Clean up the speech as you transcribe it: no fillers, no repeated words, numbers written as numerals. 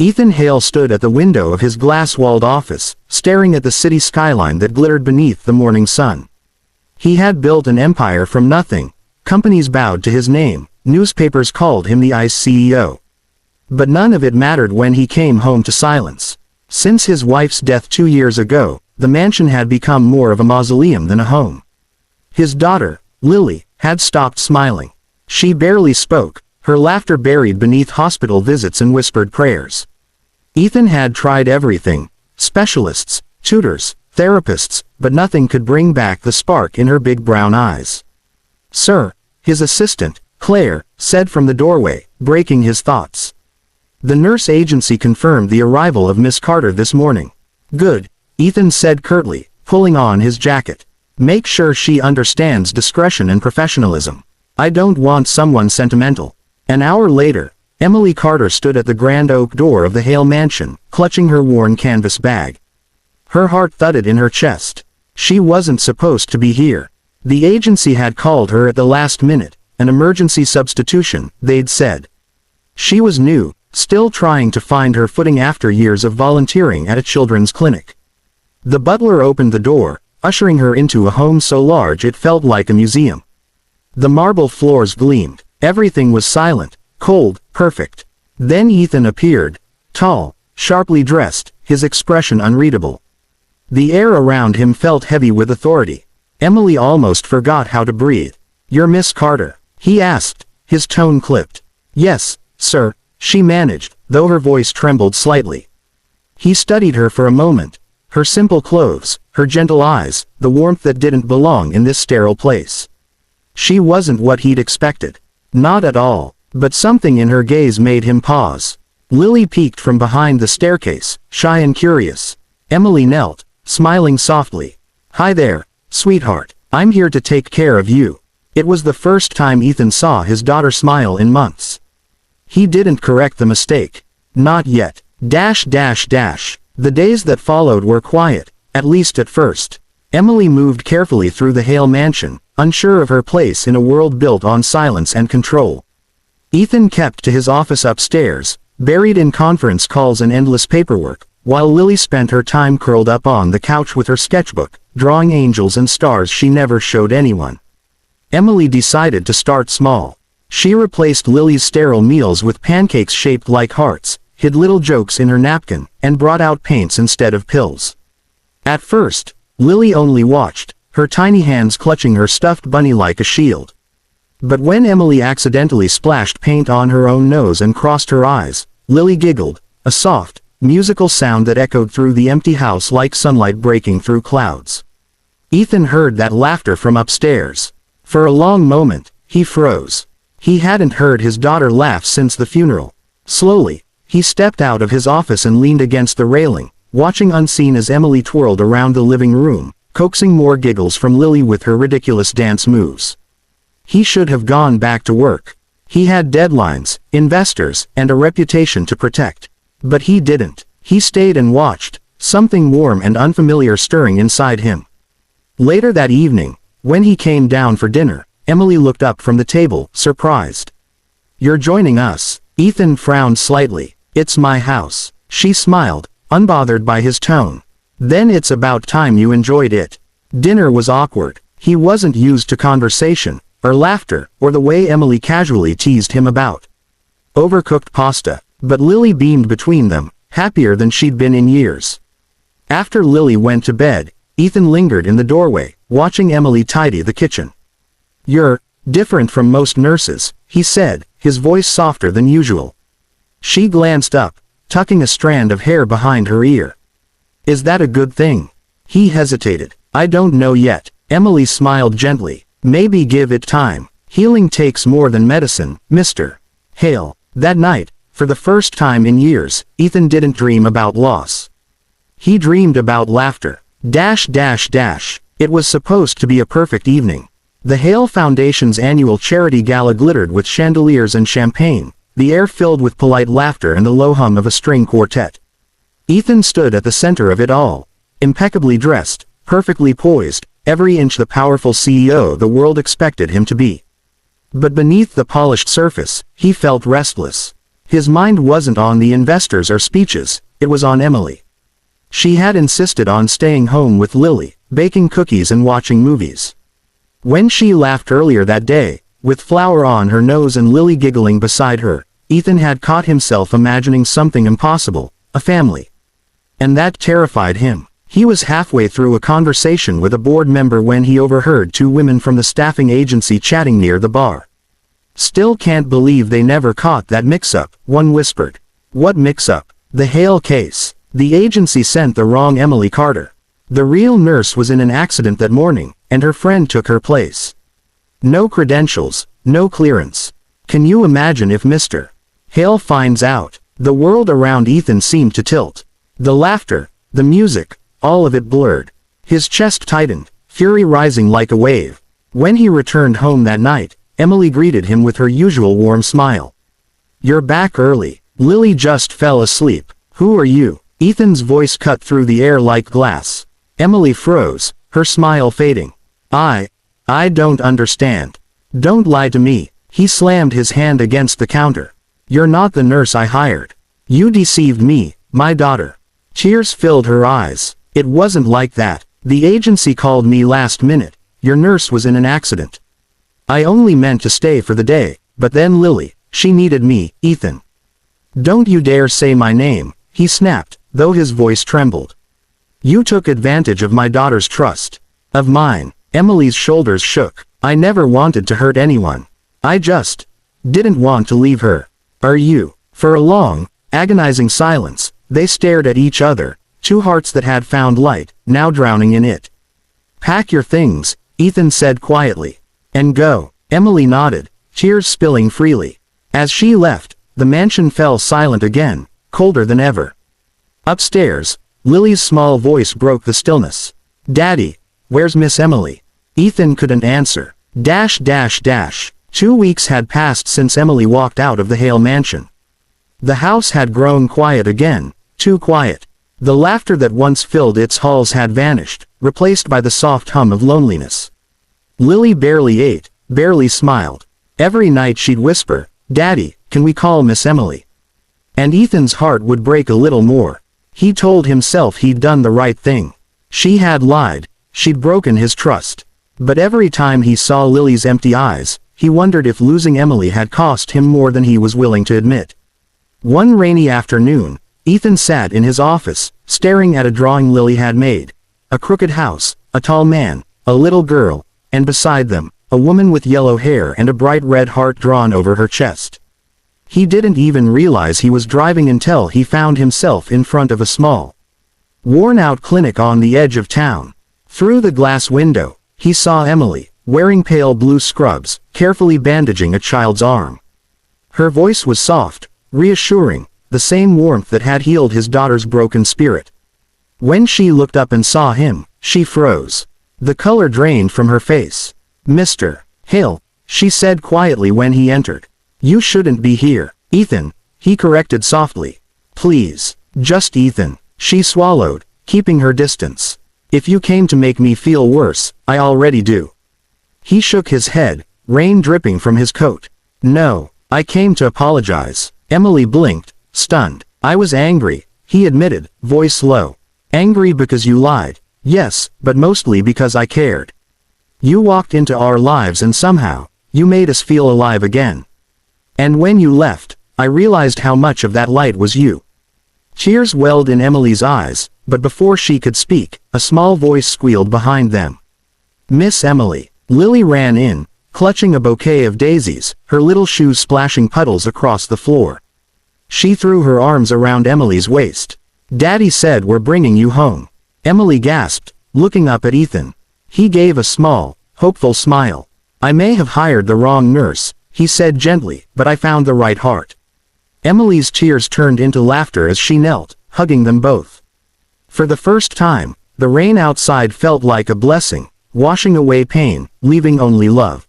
Ethan Hale stood at the window of his glass-walled office, staring at the city skyline that glittered beneath the morning sun. He had built an empire from nothing. Companies bowed to his name, newspapers called him the ICE CEO. But none of it mattered when he came home to silence. Since his wife's death 2 years ago, the mansion had become more of a mausoleum than a home. His daughter, Lily, had stopped smiling. She barely spoke, her laughter buried beneath hospital visits and whispered prayers. Ethan had tried everything, specialists, tutors, therapists, but nothing could bring back the spark in her big brown eyes. "Sir," his assistant, Claire, said from the doorway, breaking his thoughts. "The nurse agency confirmed the arrival of Miss Carter this morning." "Good," Ethan said curtly, pulling on his jacket. "Make sure she understands discretion and professionalism. I don't want someone sentimental." An hour later, Emily Carter stood at the grand oak door of the Hale mansion, clutching her worn canvas bag. Her heart thudded in her chest. She wasn't supposed to be here. The agency had called her at the last minute, an emergency substitution, they'd said. She was new, still trying to find her footing after years of volunteering at a children's clinic. The butler opened the door, ushering her into a home so large it felt like a museum. The marble floors gleamed. Everything was silent, cold, perfect. Then Ethan appeared, tall, sharply dressed, his expression unreadable. The air around him felt heavy with authority. Emily almost forgot how to breathe. "You're Miss Carter?" he asked, his tone clipped. "Yes, sir," she managed, though her voice trembled slightly. He studied her for a moment. Her simple clothes, her gentle eyes, the warmth that didn't belong in this sterile place. She wasn't what he'd expected. Not at all, but something in her gaze made him pause. Lily peeked from behind the staircase, shy and curious. Emily knelt, smiling softly. "Hi there, sweetheart, I'm here to take care of you." It was the first time Ethan saw his daughter smile in months. He didn't correct the mistake. Not yet. The days that followed were quiet, at least at first. Emily moved carefully through the Hale mansion, unsure of her place in a world built on silence and control. Ethan kept to his office upstairs, buried in conference calls and endless paperwork, while Lily spent her time curled up on the couch with her sketchbook, drawing angels and stars she never showed anyone. Emily decided to start small. She replaced Lily's sterile meals with pancakes shaped like hearts, hid little jokes in her napkin, and brought out paints instead of pills. At first, Lily only watched, her tiny hands clutching her stuffed bunny like a shield. But when Emily accidentally splashed paint on her own nose and crossed her eyes, Lily giggled, a soft, musical sound that echoed through the empty house like sunlight breaking through clouds. Ethan heard that laughter from upstairs. For a long moment, he froze. He hadn't heard his daughter laugh since the funeral. Slowly, he stepped out of his office and leaned against the railing, watching unseen as Emily twirled around the living room, coaxing more giggles from Lily with her ridiculous dance moves. He should have gone back to work. He had deadlines, investors, and a reputation to protect. But he didn't. He stayed and watched, something warm and unfamiliar stirring inside him. Later that evening, when he came down for dinner, Emily looked up from the table, surprised. "You're joining us." Ethan frowned slightly. "It's my house." She smiled, unbothered by his tone. "Then it's about time you enjoyed it." Dinner was awkward. He wasn't used to conversation, or laughter, or the way Emily casually teased him about overcooked pasta, but Lily beamed between them, happier than she'd been in years. After Lily went to bed, Ethan lingered in the doorway, watching Emily tidy the kitchen. "You're different from most nurses," he said, his voice softer than usual. She glanced up, tucking a strand of hair behind her ear. "Is that a good thing?" He hesitated. "I don't know yet." Emily smiled gently. "Maybe give it time. Healing takes more than medicine, Mr. Hale." That night, for the first time in years, Ethan didn't dream about loss. He dreamed about laughter. It was supposed to be a perfect evening. The Hale Foundation's annual charity gala glittered with chandeliers and champagne, the air filled with polite laughter and the low hum of a string quartet. Ethan stood at the center of it all, impeccably dressed, perfectly poised, every inch the powerful CEO the world expected him to be. But beneath the polished surface, he felt restless. His mind wasn't on the investors or speeches, it was on Emily. She had insisted on staying home with Lily, baking cookies and watching movies. When she laughed earlier that day, with flour on her nose and Lily giggling beside her, Ethan had caught himself imagining something impossible, a family. And that terrified him. He was halfway through a conversation with a board member when he overheard two women from the staffing agency chatting near the bar. "Still can't believe they never caught that mix-up," one whispered. "What mix-up?" "The Hale case. The agency sent the wrong Emily Carter. The real nurse was in an accident that morning, and her friend took her place. No credentials, no clearance. Can you imagine if Mr. Hale finds out?" The world around Ethan seemed to tilt. The laughter, the music, all of it blurred. His chest tightened, fury rising like a wave. When he returned home that night, Emily greeted him with her usual warm smile. "You're back early. Lily just fell asleep. Who are you?" Ethan's voice cut through the air like glass. Emily froze, her smile fading. I don't understand. Don't lie to me." He slammed his hand against the counter. "You're not the nurse I hired. You deceived me, my daughter." Tears filled her eyes. "It wasn't like that. The agency called me last minute. Your nurse was in an accident. I only meant to stay for the day, but then Lily, she needed me." "Ethan. Don't you dare say my name," he snapped, though his voice trembled. "You took advantage of my daughter's trust. Of mine." Emily's shoulders shook. "I never wanted to hurt anyone. I just didn't want to leave her." "Are you?" For a long, agonizing silence, they stared at each other, two hearts that had found light, now drowning in it. "Pack your things," Ethan said quietly. "And go." Emily nodded, tears spilling freely. As she left, the mansion fell silent again, colder than ever. Upstairs, Lily's small voice broke the stillness. "Daddy, where's Miss Emily?" Ethan couldn't answer. 2 weeks had passed since Emily walked out of the Hale mansion. The house had grown quiet again, too quiet. The laughter that once filled its halls had vanished, replaced by the soft hum of loneliness. Lily barely ate, barely smiled. Every night she'd whisper, "Daddy, can we call Miss Emily?" And Ethan's heart would break a little more. He told himself he'd done the right thing. She had lied, she'd broken his trust. But every time he saw Lily's empty eyes, he wondered if losing Emily had cost him more than he was willing to admit. One rainy afternoon, Ethan sat in his office, staring at a drawing Lily had made. A crooked house, a tall man, a little girl, and beside them, a woman with yellow hair and a bright red heart drawn over her chest. He didn't even realize he was driving until he found himself in front of a small, worn-out clinic on the edge of town. Through the glass window, he saw Emily, wearing pale blue scrubs, carefully bandaging a child's arm. Her voice was soft, reassuring, the same warmth that had healed his daughter's broken spirit. When she looked up and saw him, she froze. The color drained from her face. "Mr. Hale," she said quietly when he entered. "You shouldn't be here." "Ethan," he corrected softly. "Please, just Ethan." She swallowed, keeping her distance. "If you came to make me feel worse, I already do." He shook his head, rain dripping from his coat. "No, I came to apologize." Emily blinked, stunned. "I was angry," he admitted, voice low. "Angry because you lied." "Yes, but mostly because I cared. You walked into our lives and somehow, you made us feel alive again. And when you left, I realized how much of that light was you." Tears welled in Emily's eyes, but before she could speak, a small voice squealed behind them. "Miss Emily." Lily ran in, clutching a bouquet of daisies, her little shoes splashing puddles across the floor. She threw her arms around Emily's waist. "Daddy said we're bringing you home." Emily gasped, looking up at Ethan. He gave a small, hopeful smile. "I may have hired the wrong nurse," he said gently, "but I found the right heart." Emily's tears turned into laughter as she knelt, hugging them both. For the first time, the rain outside felt like a blessing, washing away pain, leaving only love.